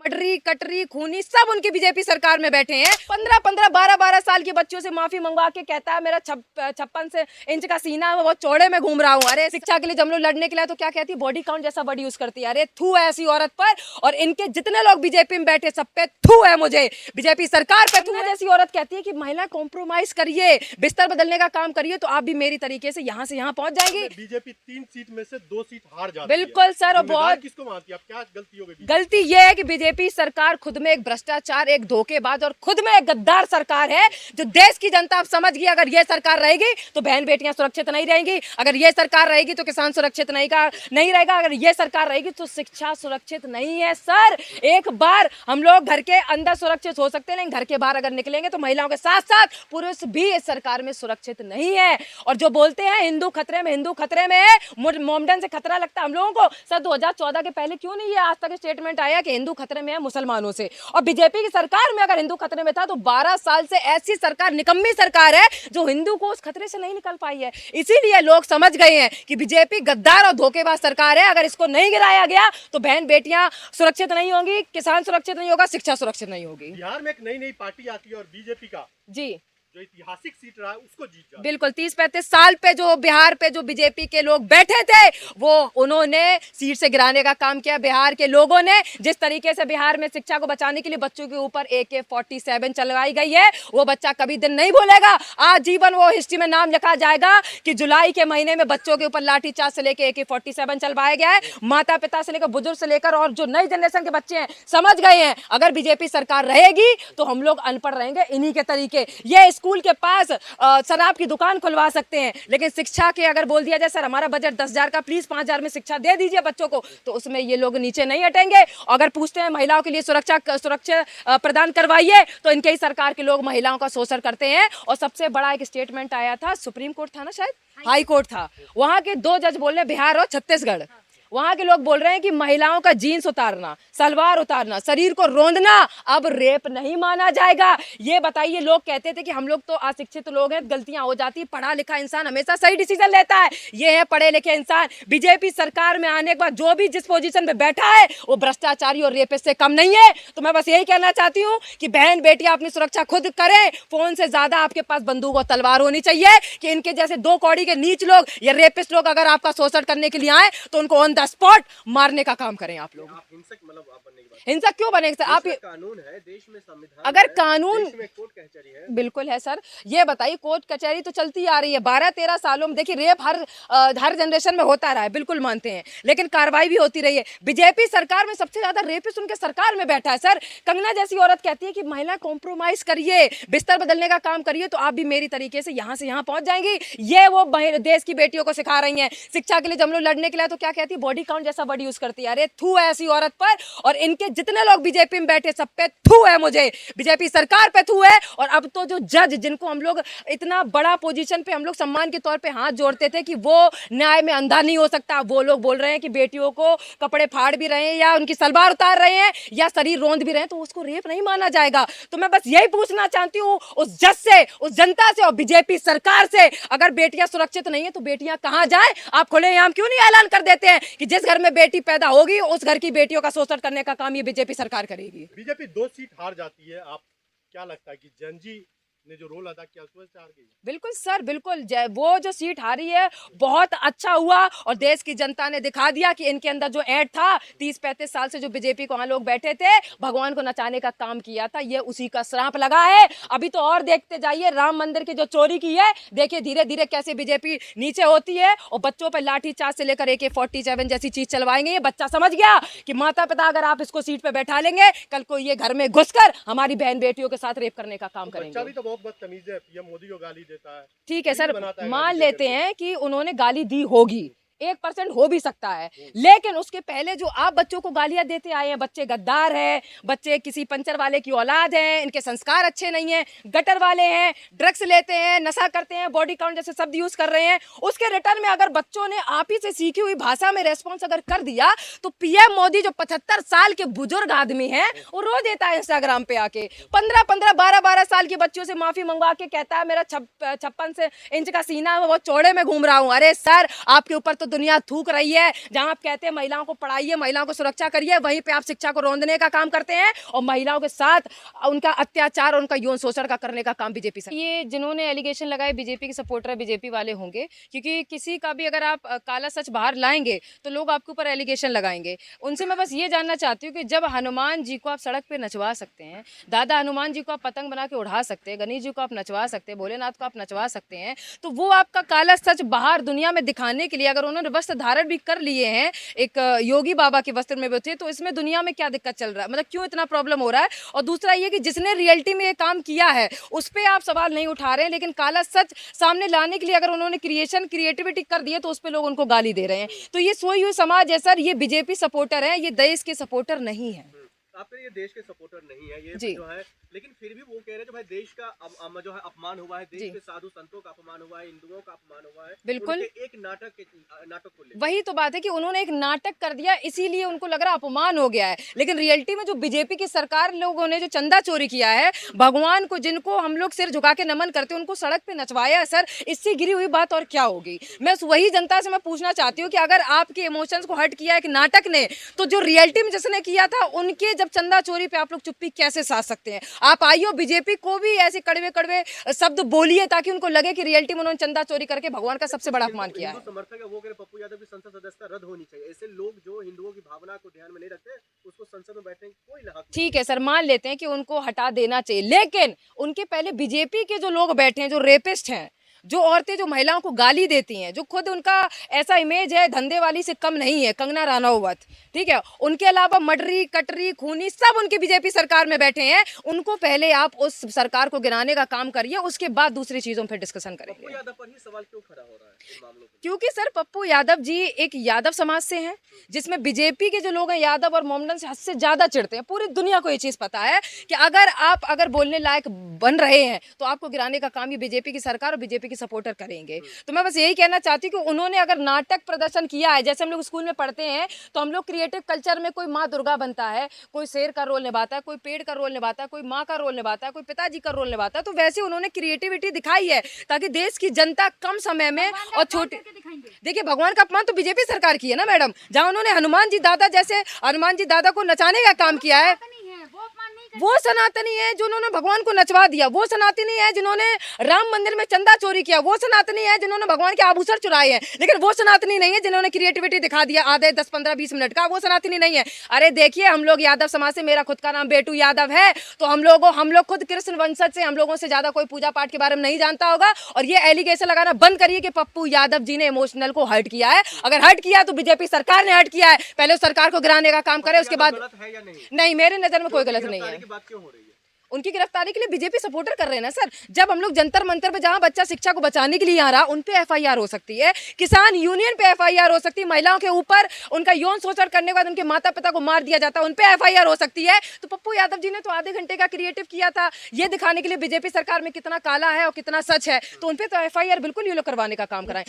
पटरी कटरी खूनी सब उनकी बीजेपी सरकार में बैठे हैं। 15-15 12-12 साल के बच्चों से माफी मंगवा के कहता है मेरा 56 इंच का सीना है, वो चौड़े में घूम रहा हूँ। अरे शिक्षा के लिए जब लोग लड़ने के लिए तो क्या कहती है, बॉडी काउंट जैसा वर्ड यूज करती है। अरे थू है ऐसी औरत पर, और इनके जितने लोग बीजेपी में बैठे सब पे थू है, मुझे बीजेपी सरकार पे थू है। जैसी औरत कहती है कि महिला कॉम्प्रोमाइज करिए, बिस्तर बदलने का काम करिए, तो आप भी मेरी तरीके से यहाँ से यहाँ पहुंच जाएंगी। बीजेपी 3 सीट में से 2 सीट हार जाती है। बिल्कुल सर, और बहुत किसको मानती है आप, क्या गलती हो गई? गलती ये है कि बीजेपी सरकार खुद में एक भ्रष्टाचार, एक धोखेबाज और खुद में एक गद्दार सरकार है, जो देश की जनता अब समझ गई। अगर ये सरकार रहेगी तो बहन बेटियां सुरक्षित नहीं रहेंगी, अगर ये सरकार रहेगी तो किसान सुरक्षित नहीं रहेगा, अगर ये सरकार रहेगी तो शिक्षा सुरक्षित नहीं है। सर एक बार हम लोग घर के अंदर सुरक्षित हो सकते हैं, लेकिन घर के बाहर अगर निकलेंगे तो महिलाओं के साथ साथ पुरुष भी इस सरकार में सुरक्षित नहीं है। और जो बोलते हैं हिंदू खतरे में, हिंदू खतरे में है, मोमडन से खतरा लगता है हम लोगों को। सर 2014 के पहले क्यों नहीं ये आज तक स्टेटमेंट आया कि हिंदू खतरे में है मुसलमानों से? और बीजेपी की सरकार में अगर हिंदू खतरे में था तो 12 साल से ऐसी सरकार, निकम्मी सरकार है, जो हिंदू को उस खतरे से नहीं निकल पाई है। इसीलिए लोग समझ गए हैं कि बीजेपी गद्दार और धोखेबाज सरकार है। अगर इसको नहीं गिराया गया तो बहन बेटियां सुरक्षित नहीं होंगी, किसान सुरक्षित नहीं होगा, शिक्षा सुरक्षित नहीं होगी। बिहार में एक नई पार्टी आती है और बीजेपी का जी जो ऐतिहासिक सीट रहा है उसको जीत जाए। बिल्कुल 30-35 साल पे जो बिहार पे जो बीजेपी के लोग बैठे थे, वो उन्होंने सीट से गिराने का काम किया। बिहार के लोगों ने जिस तरीके से बिहार में शिक्षा को बचाने के लिए बच्चों के ऊपर AK-47 चलवाई गई है, वो बच्चा कभी दिन नहीं भूलेगा। आजीवन वो हिस्ट्री में नाम लिखा जाएगा कि जुलाई के महीने में बच्चों के ऊपर लाठीचार्ज से लेकर AK-47 चलवाया गया है। माता पिता से लेकर बुजुर्ग से लेकर और जो नई जनरेशन के बच्चे हैं समझ गए हैं, अगर बीजेपी सरकार रहेगी तो हम लोग अनपढ़ रहेंगे इन्हीं के तरीके। ये स्कूल के पास शराब की दुकान खुलवा सकते हैं, लेकिन शिक्षा के अगर बोल दिया जाए सर हमारा बजट 10,000 का, प्लीज 5,000 में शिक्षा दे दीजिए बच्चों को, तो उसमें ये लोग नीचे नहीं हटेंगे। अगर पूछते हैं महिलाओं के लिए सुरक्षा प्रदान करवाइए, तो इनके ही सरकार के लोग महिलाओं का शोषण करते हैं। और सबसे बड़ा एक स्टेटमेंट आया था, सुप्रीम कोर्ट था ना, शायद हाई कोर्ट था, वहां के 2 जज बोल रहे, बिहार और छत्तीसगढ़, वहां के लोग बोल रहे हैं कि महिलाओं का जीन्स उतारना, सलवार उतारना, शरीर को रोंदना अब रेप नहीं माना जाएगा। ये बताइए, लोग कहते थे कि हम लोग तो अशिक्षित लोग हैं, गलतियां हो जाती, पढ़ा लिखा इंसान हमेशा सही डिसीजन लेता है, ये है पढ़े लिखे इंसान। बीजेपी सरकार में आने के बाद जो भी जिस पोजीशन पे बैठा है वो भ्रष्टाचारी और रेपिस्ट से कम नहीं है। तो मैं बस यही कहना चाहती हूँ कि बहन बेटियां अपनी सुरक्षा खुद करें, फोन से ज्यादा आपके पास बंदूक और तलवार होनी चाहिए कि इनके जैसे 2 कौड़ी के नीच लोग या रेपिस्ट लोग अगर आपका शोषण करने के लिए आए तो उनको ऑन द स्पॉट मारने का काम करें आप लोग। हिंसक मतलब आप बनने की बात, हिंसक क्यों बनेंगे सर? आप कानून है देश में, संविधान अगर है, कानून देश में कोर्ट कचहरी है। बिल्कुल है सर, ये बताइए कोर्ट कचहरी तो चलती आ रही है 12-13 सालों में। देखिए रेप हर जनरेशन में होता रहा है, बिल्कुल मानते हैं, लेकिन कार्रवाई भी होती रही है। बीजेपी सरकार में सबसे ज्यादा रेपिस्ट उनके सरकार में बैठा है सर। कंगना जैसी औरत कहती है कि महिला कॉम्प्रोमाइज करिए, बिस्तर बदलने का काम करिए, तो आप भी मेरी तरीके से यहाँ से यहाँ पहुंच जाएंगी। ये वो देश की बेटियों को सिखा रही है। शिक्षा के लिए जब लोग लड़ने के लिए तो क्या कहती है, बॉडी काउंट जैसा वर्ड यूज करती है। अरे थू है ऐसी औरत पर, और इनके जितने लोग बीजेपी में बैठे सब पे थू है, मुझे बीजेपी सरकार पे थू है। और अब तो जो जज जिनको हम लोग इतना बड़ा पोजीशन पे हम लोग सम्मान के तौर पे हाथ जोड़ते थे कि वो न्याय में अंधा नहीं हो सकता, वो लोग बोल रहे हैं कि बेटियों को कपड़े फाड़ भी रहे हैं या उनकी सलवार उतार रहे हैं या शरीर रोंद भी रहे हैं, तो उसको रेप नहीं माना जाएगा। तो मैं बस यही पूछना चाहती हूँ उस जज से, उस जनता से और बीजेपी सरकार से, अगर बेटियां सुरक्षित नहीं है तो बेटियां कहां जाए? आप खुलेआम क्यों नहीं ऐलान कर देते हैं कि जिस घर में बेटी पैदा होगी उस घर की बेटियों का शोषण करने का काम ये बीजेपी सरकार करेगी? बीजेपी 2 सीट हार जाती है, आप क्या लगता है कि जनजी ने जो रोल अदा किया उसमें से हार गई? बिल्कुल सर, बिल्कुल। वो जो सीट हारी है बहुत अच्छा हुआ, और देश की जनता ने दिखा दिया कि इनके अंदर जो ऐड था 30-35 साल से जो बीजेपी को वहां लोग बैठे थे, भगवान को नचाने का काम किया था, ये उसी का श्राप लगा है। अभी तो और देखते जाइए, राम मंदिर की जो चोरी की है, देखिए धीरे धीरे कैसे बीजेपी नीचे होती है, और बच्चों पर लाठीचार्ज से लेकर AK-47 जैसी चीज चलवाएंगे। ये बच्चा समझ गया कि माता पिता अगर आप इसको सीट पे बैठा लेंगे, कल को ये घर में घुसकर हमारी बहन बेटियों के साथ रेप करने का काम करेंगे। तो बहुत बदतमीज है, पीएम मोदी को गाली देता है। ठीक है सर, मान लेते हैं कि उन्होंने गाली दी होगी, 1% हो भी सकता है, लेकिन उसके पहले जो आप बच्चों को गालियां देते आए हैं, बच्चे गद्दार हैं, बच्चे किसी पंचर वाले की औलाद हैं, इनके संस्कार अच्छे नहीं हैं, गटर वाले हैं, ड्रग्स लेते हैं, नशा करते हैं, बॉडी काउंट जैसे शब्द यूज कर रहे हैं, उसके रिटर्न में अगर बच्चों ने आप ही से सीखी हुई भाषा में रेस्पॉन्स अगर कर दिया, तो पीएम मोदी जो 75 साल के बुजुर्ग आदमी है, वो रो देता है इंस्टाग्राम पे आके, 15-15 12-12 साल के बच्चों से माफी मंगवा के कहता है मेरा 56 इंच का सीना है, वो चौड़े में घूम रहा हूँ। अरे सर, आपके ऊपर तो दुनिया थूक रही है। जहां आप कहते हैं महिलाओं को पढ़ाइए, महिलाओं को सुरक्षा करिए, वहीं पे आप शिक्षा को रौंदने का काम करते हैं और महिलाओं के साथ उनका अत्याचार और उनका यौन शोषण का करने का काम बीजेपी से। ये जिन्होंने एलिगेशन लगाए बीजेपी के सपोर्टर बीजेपी वाले होंगे, क्योंकि किसी का भी अगर आप काला सच बाहर लाएंगे तो लोग आपके ऊपर एलिगेशन लगाएंगे। उनसे मैं बस ये जानना चाहती हूँ कि जब हनुमान जी को आप सड़क पे नचवा सकते हैं, दादा हनुमान जी को आप पतंग बना के उड़ा सकते हैं, गणेश जी को आप नचवा सकते हैं, भोलेनाथ को आप नचवा सकते हैं, तो वो आपका काला सच बाहर दुनिया में दिखाने के लिए अगर उन्होंने वस्त्र धारण भी कर लिए हैं, एक योगी बाबा के वस्त्र में भी थे, तो इसमें दुनिया में क्या दिक्कत चल रहा है, मतलब क्यों इतना प्रॉब्लम हो रहा है। और दूसरा ये कि जिसने रियलिटी में ये काम किया है उस पर आप सवाल नहीं उठा रहे हैं, लेकिन काला सच सामने लाने के लिए अगर उन्होंने क्रिएटिविटी कर दी है तो उस पर लोग उनको गाली दे रहे हैं। तो ये सोई हुई समाज है सर, ये बीजेपी सपोर्टर है, ये देश के सपोर्टर नहीं है। आप ये देश के सपोर्टर नहीं है, ये जी। जो है, लेकिन फिर भी वो कह रहे हैं जो भाई देश का जो है अपमान हुआ है, देश जी। के साधु संतों का अपमान हुआ है, हिंदुओं का अपमान हुआ है, बिल्कुल। उनके एक नाटक को लेकर। वही तो बात है कि उन्होंने एक नाटक कर दिया, इसीलिए उनको लग रहा अपमान हो गया है। लेकिन रियलिटी में जो बीजेपी की सरकार लोगों ने जो चंदा चोरी किया है, भगवान को जिनको हम लोग सिर झुका के नमन करते हैं उनको सड़क पे नचवाया है सर, इससे गिरी हुई बात और क्या होगी। मैं वही जनता से मैं पूछना चाहती हूँ कि अगर आपके इमोशंस को हर्ट किया एक नाटक ने, तो जो रियलिटी में जिसने किया था उनके जब चंदा चोरी पे आप लोग चुप्पी कैसे साध सकते हैं। आप आइए बीजेपी को भी ऐसे कड़वे कड़वे शब्द बोलिए ताकि उनको लगे कि रियलिटी में उन्होंने चंदा चोरी करके भगवान का सबसे बड़ा अपमान किया है। हिंदू समर्थक है वो कह रहे पप्पू यादव की संसद सदस्यता रद्द होनी चाहिए। ऐसे लोग जो हिंदुओं की भावना को ध्यान में नहीं रखते उसको संसद में बैठने की कोई हक नहीं। ठीक है सर, मान लेते हैं कि उनको हटा देना चाहिए, लेकिन उनके पहले बीजेपी के जो लोग बैठे हैं, जो रेपिस्ट हैं, जो औरतें जो महिलाओं को गाली देती हैं, जो खुद उनका ऐसा इमेज है धंधे वाली से कम नहीं है, कंगना राणावत, ठीक है, उनके अलावा मडरी कटरी खूनी सब उनकी बीजेपी सरकार में बैठे हैं, उनको पहले आप उस सरकार को गिराने का काम करिए, उसके बाद दूसरी चीजों पर डिस्कशन करेंगे। पप्पू यादव पर ही सवाल क्यों खड़ा हो रहा है इन मामलों पर? क्योंकि सर पप्पू यादव जी एक यादव समाज से हैं, जिसमें बीजेपी के जो लोग हैं यादव और मोमडन से हद से ज्यादा चिढ़ते हैं। पूरी दुनिया को ये चीज पता है कि अगर बोलने लायक बन रहे हैं तो आपको गिराने का काम ये बीजेपी की सरकार और बीजेपी की सपोर्टर करेंगे। तो मैं बस यही कहना चाहती हूँ कि उन्होंने अगर नाटक प्रदर्शन किया है, जैसे हम लोग स्कूल में पढ़ते हैं तो हम लोग क्रिएटिव कल्चर में कोई माँ दुर्गा बनता है, कोई शेर का रोल निभाता है, कोई पेड़ का रोल निभाता है, कोई माँ का रोल निभाता है, कोई पिताजी का रोल निभाता है, तो वैसे उन्होंने क्रिएटिविटी दिखाई है ताकि देश की जनता कम समय में और छोटे, देखिए भगवान का अपमान तो बीजेपी सरकार की है ना मैडम, जहां उन्होंने हनुमान जी दादा जैसे हनुमान जी दादा को नचाने का काम किया है, वो सनातनी है जो उन्होंने भगवान को नचवा दिया, वो सनातनी है जिन्होंने राम मंदिर में चंदा चोरी किया, वो सनातनी है जिन्होंने भगवान के आभूषण चुराए हैं, लेकिन वो सनातनी नहीं है जिन्होंने क्रिएटिविटी दिखा दिया आधे 10 15 20 मिनट का, वो सनातनी नहीं है। अरे देखिए हम लोग यादव समाज से, मेरा खुद का नाम बेटू यादव है, तो हम लोग खुद कृष्ण वंशज से, हम लोगों से ज्यादा कोई पूजा पाठ के बारे में नहीं जानता होगा। और ये एलिगेशन लगाना बंद करिए कि पप्पू यादव जी ने इमोशनल को हर्ट किया है। अगर हर्ट किया तो बीजेपी सरकार ने हर्ट किया है, पहले उस सरकार को गिराने का काम करे, उसके बाद गलत है या नहीं? नहीं, मेरे नजर में कोई गलत नहीं है। की बात क्यों हो रही है? उनकी गिरफ्तारी के लिए बीजेपी सपोर्टर कर रहे हैं ना सर। जब हम लोग जंतर मंतर पे जहां बच्चा शिक्षा को बचाने के लिए आ रहा, उन पे एफआईआर हो सकती है, किसान यूनियन पे एफआईआर हो सकती है, महिलाओं के ऊपर उनका यौन शोषण करने के बाद उनके माता पिता को मार दिया जाता है, उन पे एफआईआर हो सकती है। तो पप्पू यादव जी ने तो आधे घंटे का क्रिएटिव किया था ये दिखाने के लिए बीजेपी सरकार में कितना काला है और कितना सच है, तो उन पे तो एफआईआर बिल्कुल ये लोग करवाने का काम कराएं।